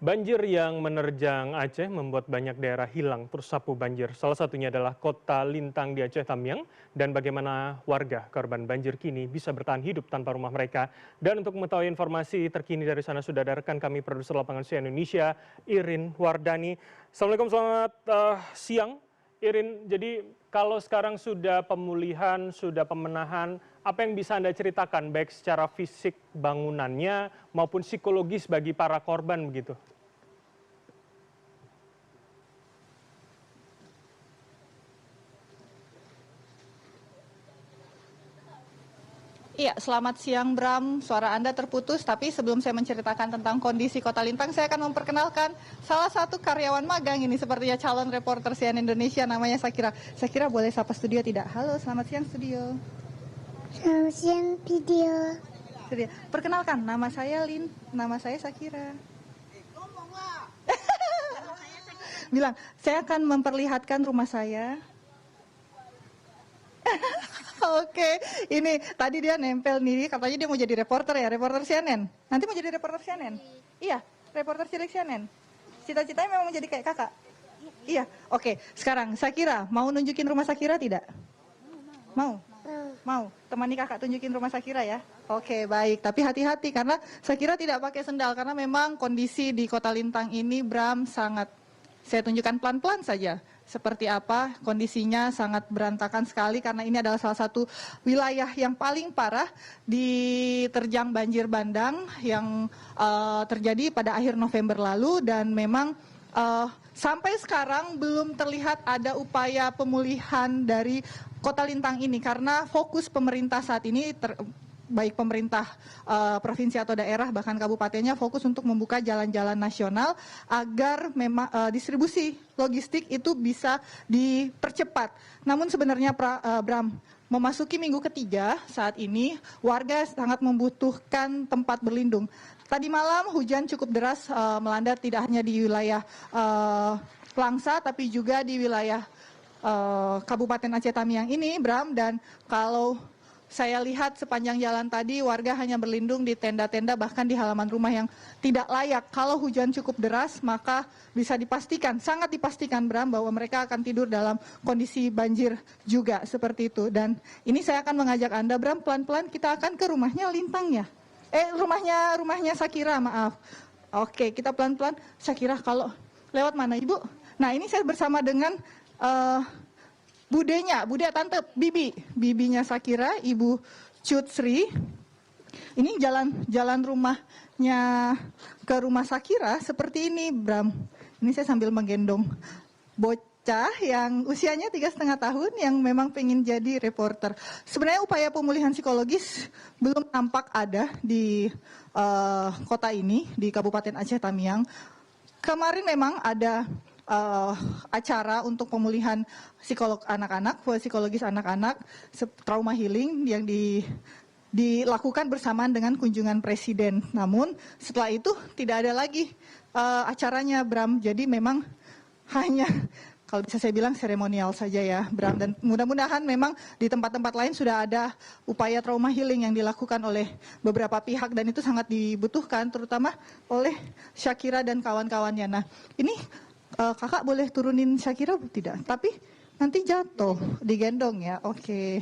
Banjir yang menerjang Aceh membuat banyak daerah hilang tersapu banjir. Salah satunya adalah kota Lintang di Aceh Tamiang dan bagaimana warga korban banjir kini bisa bertahan hidup tanpa rumah mereka. Dan untuk mengetahui informasi terkini dari sana sudah ada rekan kami produser lapangan CNN Indonesia Irin Wardani. Assalamualaikum, selamat siang Irin. Jadi kalau sekarang sudah pemulihan, sudah pemenahan, apa yang bisa Anda ceritakan baik secara fisik bangunannya maupun psikologis bagi para korban begitu? Iya, selamat siang Bram. Suara Anda terputus, tapi sebelum saya menceritakan tentang kondisi Kota Lintang, saya akan memperkenalkan salah satu karyawan magang ini, sepertinya calon reporter CNN Indonesia, namanya Sakira. Sakira, boleh sapa studio tidak? Halo, selamat siang studio. Selamat siang video. Studio. Perkenalkan, nama saya Sakira. Bilang, saya akan memperlihatkan rumah saya. Oke, ini tadi dia nempel nih, katanya dia mau jadi reporter ya, reporter CNN. Nanti mau jadi reporter CNN? Iya, reporter cilik CNN. Cita-citanya memang menjadi kayak kakak? Iya, oke. Sekarang, Sakira, mau nunjukin rumah Sakira tidak? Mau? Mau. Temani kakak tunjukin rumah Sakira ya? Oke, baik. Tapi hati-hati karena Sakira tidak pakai sendal, karena memang kondisi di Kota Lintang ini, Bram, sangat... Saya tunjukkan pelan-pelan saja seperti apa kondisinya, sangat berantakan sekali karena ini adalah salah satu wilayah yang paling parah diterjang banjir bandang yang terjadi pada akhir November lalu, dan memang sampai sekarang belum terlihat ada upaya pemulihan dari Kota Lintang ini karena fokus pemerintah saat ini baik pemerintah provinsi atau daerah bahkan kabupatennya fokus untuk membuka jalan-jalan nasional agar memang distribusi logistik itu bisa dipercepat. Namun sebenarnya Bram, memasuki minggu ketiga saat ini warga sangat membutuhkan tempat berlindung. Tadi malam hujan cukup deras melanda tidak hanya di wilayah Langsa tapi juga di wilayah Kabupaten Aceh Tamiang ini, Bram, dan kalau saya lihat sepanjang jalan tadi warga hanya berlindung di tenda-tenda bahkan di halaman rumah yang tidak layak. Kalau hujan cukup deras maka bisa dipastikan, sangat dipastikan Bram, bahwa mereka akan tidur dalam kondisi banjir juga seperti itu. Dan ini saya akan mengajak Anda Bram, pelan-pelan kita akan ke rumahnya Lintang ya. Rumahnya Sakira, maaf. Oke, kita pelan-pelan. Sakira, kalau lewat mana Ibu? Nah, ini saya bersama dengan Bude Tante Bibinya Sakira, Ibu Cut Sri. Ini jalan rumahnya ke rumah Sakira seperti ini, Bram. Ini saya sambil menggendong bocah yang usianya 3,5 tahun yang memang pengen jadi reporter. Sebenarnya upaya pemulihan psikologis belum nampak ada di kota ini, di Kabupaten Aceh Tamiang. Kemarin memang ada acara untuk pemulihan psikologis anak-anak, trauma healing yang dilakukan bersamaan dengan kunjungan presiden. Namun setelah itu tidak ada lagi acaranya, Bram. Jadi memang hanya, kalau bisa saya bilang, seremonial saja ya, Bram. Dan mudah-mudahan memang di tempat-tempat lain sudah ada upaya trauma healing yang dilakukan oleh beberapa pihak dan itu sangat dibutuhkan, terutama oleh Syakira dan kawan-kawannya. Nah, ini kakak boleh turunin Syakira tidak? Tapi nanti jatuh, digendong ya. Oke.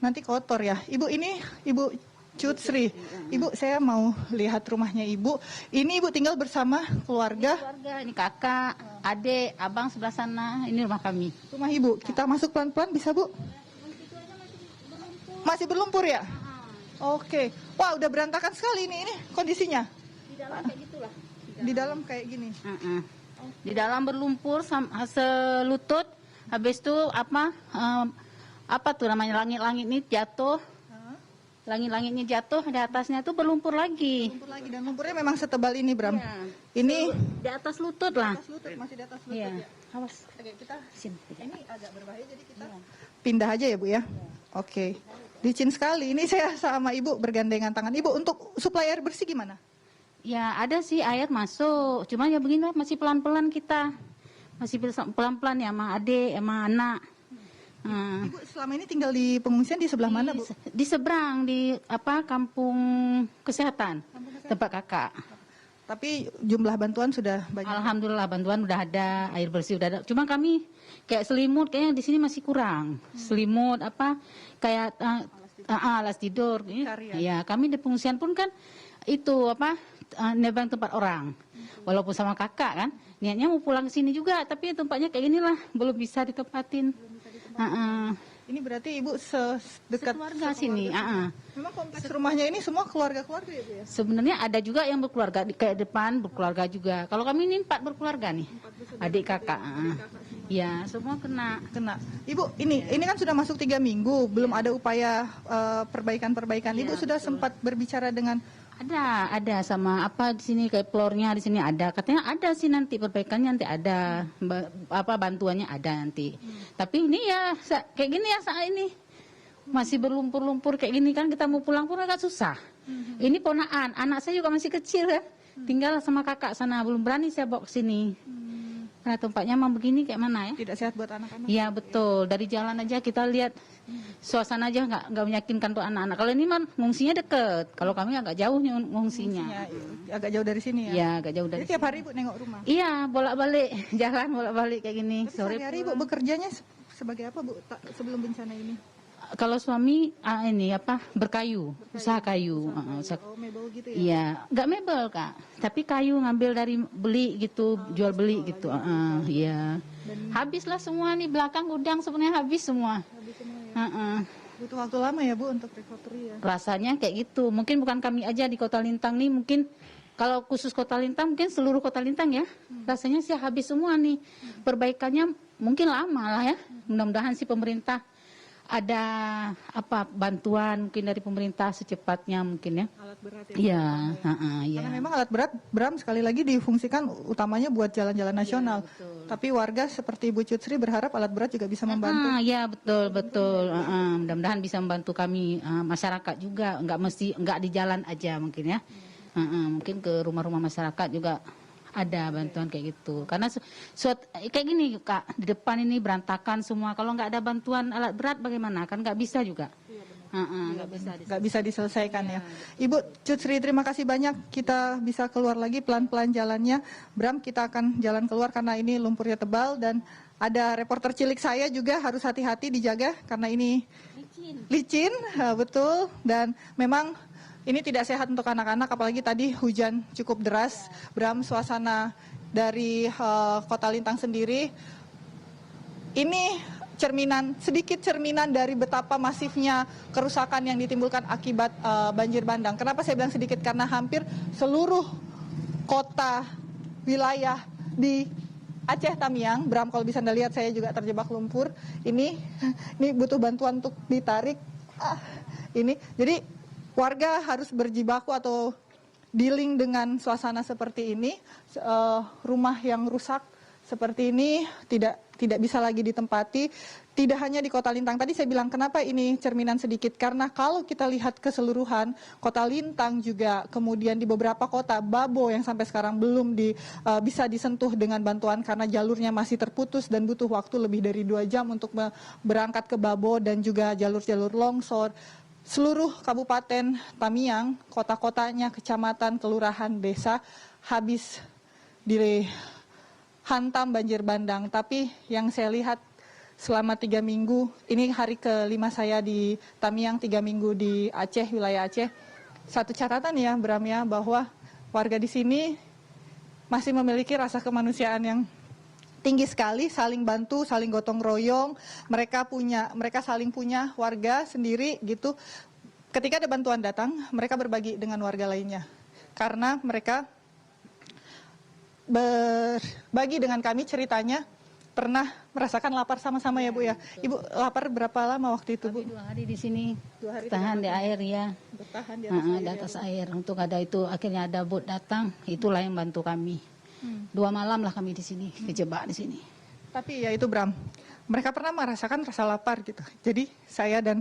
Nanti kotor ya. Ibu, ini Ibu Cut Sri. Ibu, saya mau lihat rumahnya Ibu. Ini Ibu tinggal bersama keluarga? Keluarga, ini kakak, adik, abang sebelah sana. Ini rumah kami. Rumah Ibu. Kita masuk pelan-pelan bisa, Bu? Masih berlumpur ya? Oke. Wah, udah berantakan sekali ini kondisinya. Di dalam kayak gitulah. Di dalam kayak gini. Di dalam berlumpur selutut. Habis itu apa tuh namanya, langit-langit ini jatuh. Langit-langitnya jatuh, di atasnya tuh berlumpur lagi. Lumpur lagi, dan lumpurnya memang setebal ini, Bram. Ya. Ini Di atas lutut lah. atas lutut, masih di atas lutut Iya. ya. Awas. Oke, kita Sini. ini agak berbahaya jadi kita pindah aja ya, Bu ya. Oke. Licin sekali. Ini saya sama Ibu bergandengan tangan. Ibu, untuk suplai air bersih gimana? Ya ada sih air masuk, cuman ya begini masih pelan-pelan kita, masih pelan-pelan ya sama adik, sama anak. Ibu selama ini tinggal di pengungsian di sebelah mana, Bu? Di seberang, di kampung kesehatan, tempat kakak. Tapi jumlah bantuan sudah banyak. Alhamdulillah bantuan udah ada, air bersih udah ada. Cuma kami kayak selimut kayaknya di sini masih kurang. Selimut apa kayak alas tidur. Ya, kami di pengungsian pun kan itu apa nebang tempat orang. Walaupun sama kakak kan, niatnya mau pulang ke sini juga, tapi tempatnya kayak inilah, belum bisa ditempatin. Ini berarti Ibu sedekat Keluarga sini. Memang kompleks rumahnya ini semua keluarga-keluarga ya Bu ya? Sebenarnya ada juga yang berkeluarga kayak depan berkeluarga juga. Kalau kami ini 4 berkeluarga nih, adik kakak. Ya, semua kena. Ibu, ini kan sudah masuk 3 minggu, belum ada upaya perbaikan-perbaikan. Ibu sudah sempat berbicara dengan Ada sama apa di sini kayak floornya di sini ada. Katanya ada sih nanti perbaikannya nanti ada. Apa bantuannya ada nanti. Tapi ini ya kayak gini ya saat ini. Masih berlumpur-lumpur kayak gini kan kita mau pulang pun agak susah. Ini ponaan, anak saya juga masih kecil ya. Tinggal sama kakak sana, belum berani saya bawa ke sini. Karena tempatnya memang begini kayak mana ya? tidak sehat buat anak-anak. Iya betul, dari jalan aja kita lihat suasana aja nggak meyakinkan tuh anak-anak. Kalau ini mah ngungsinya deket, kalau kami agak jauh ngungsinya. Agak jauh dari sini ya? Iya agak jauh dari Jadi tiap hari Ibu nengok rumah? Iya bolak-balik, jalan bolak-balik kayak gini. Tapi sehari-hari Ibu bekerjanya sebagai apa Bu sebelum bencana ini? Kalau suami ini apa berkayu, usaha kayu. Oh, mebel gitu ya? Iya, nggak mebel Kak, tapi kayu ngambil dari beli gitu, jual beli gitu. Iya. Habislah semua nih belakang gudang sebenarnya habis semua. Butuh waktu lama ya Bu untuk recovery ya? Rasanya kayak gitu. Mungkin bukan kami aja di Kota Lintang nih, mungkin kalau khusus Kota Lintang mungkin seluruh Kota Lintang ya. Rasanya sih habis semua nih. Perbaikannya mungkin lama lah ya. Mudah-mudahan sih pemerintah ada apa bantuan mungkin dari pemerintah secepatnya mungkin ya. Alat berat ya? Iya, Karena memang alat berat, Bram, sekali lagi difungsikan utamanya buat jalan-jalan nasional. Tapi warga seperti Ibu Cutsri berharap alat berat juga bisa membantu. Iya betul. Mudah-mudahan bisa membantu kami masyarakat juga, nggak di jalan aja mungkin ya. Mungkin ke rumah-rumah masyarakat juga ada bantuan kayak gitu. Karena kayak gini Kak, di depan ini berantakan semua. Kalau nggak ada bantuan alat berat bagaimana? Kan nggak bisa juga. Nggak bisa diselesaikan ya. Ibu Cutsri, terima kasih banyak. Kita bisa keluar lagi pelan-pelan jalannya. Bram, kita akan jalan keluar karena ini lumpurnya tebal dan ada reporter cilik saya juga harus hati-hati dijaga karena ini licin, betul. Dan memang ini tidak sehat untuk anak-anak, apalagi tadi hujan cukup deras. Bram, suasana dari Kota Lintang sendiri ini sedikit cerminan dari betapa masifnya kerusakan yang ditimbulkan akibat banjir bandang. Kenapa saya bilang sedikit? Karena hampir seluruh kota wilayah di Aceh Tamiang, Bram, kalau bisa Anda lihat saya juga terjebak lumpur. Ini butuh bantuan untuk ditarik. Jadi warga harus berjibaku atau dealing dengan suasana seperti ini. Rumah yang rusak seperti ini tidak bisa lagi ditempati. Tidak hanya di Kota Lintang. Tadi saya bilang kenapa ini cerminan sedikit. Karena kalau kita lihat keseluruhan, Kota Lintang juga kemudian di beberapa kota, Babo yang sampai sekarang belum bisa disentuh dengan bantuan karena jalurnya masih terputus dan butuh waktu lebih dari 2 jam untuk berangkat ke Babo dan juga jalur-jalur longsor. Seluruh Kabupaten Tamiang, kota-kotanya, kecamatan, kelurahan, desa habis dihantam banjir bandang. Tapi yang saya lihat selama 3 minggu, ini hari ke-5 saya di Tamiang, 3 minggu di Aceh, wilayah Aceh. Satu catatan ya Bram ya, bahwa warga di sini masih memiliki rasa kemanusiaan yang tinggi sekali, saling bantu, saling gotong royong. Mereka saling punya warga sendiri gitu. Ketika ada bantuan datang, mereka berbagi dengan warga lainnya. Karena mereka berbagi dengan kami ceritanya pernah merasakan lapar sama-sama ya Bu ya. Ibu lapar berapa lama waktu itu Bu? 2 hari di sini. 2 hari tahan di air ya. Bertahan Di atas air. Untuk ada itu akhirnya ada bot datang, itulah yang bantu kami. 2 malam lah kami di sini, kejebak di sini. Tapi ya itu Bram, mereka pernah merasakan rasa lapar gitu. Jadi saya dan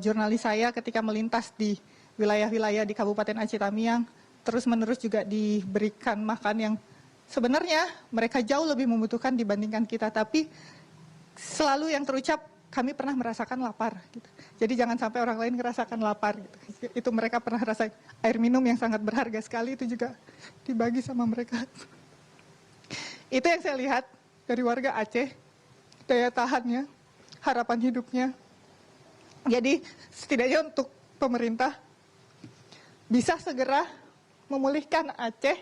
jurnalis saya ketika melintas di wilayah-wilayah di Kabupaten Aceh Tamiang, terus-menerus juga diberikan makan yang sebenarnya mereka jauh lebih membutuhkan dibandingkan kita. Tapi selalu yang terucap kami pernah merasakan lapar. Gitu. Jadi jangan sampai orang lain merasakan lapar. Gitu. Itu mereka pernah rasain. Air minum yang sangat berharga sekali itu juga dibagi sama mereka. Itu yang saya lihat dari warga Aceh, daya tahannya, harapan hidupnya. Jadi setidaknya untuk pemerintah bisa segera memulihkan Aceh.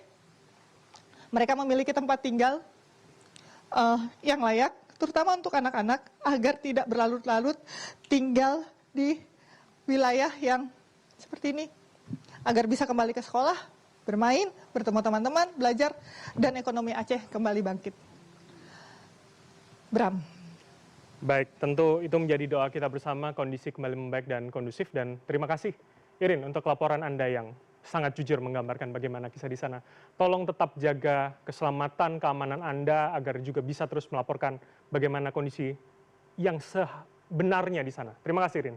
Mereka memiliki tempat tinggal yang layak, terutama untuk anak-anak, agar tidak berlarut-larut tinggal di wilayah yang seperti ini. Agar bisa kembali ke sekolah, bermain, bertemu teman-teman, belajar, dan ekonomi Aceh kembali bangkit. Bram. Baik, tentu itu menjadi doa kita bersama, kondisi kembali membaik dan kondusif. Dan terima kasih, Irin, untuk laporan Anda yang sangat jujur menggambarkan bagaimana kisah di sana. Tolong tetap jaga keselamatan, keamanan Anda, agar juga bisa terus melaporkan bagaimana kondisi yang sebenarnya di sana. Terima kasih, Irin.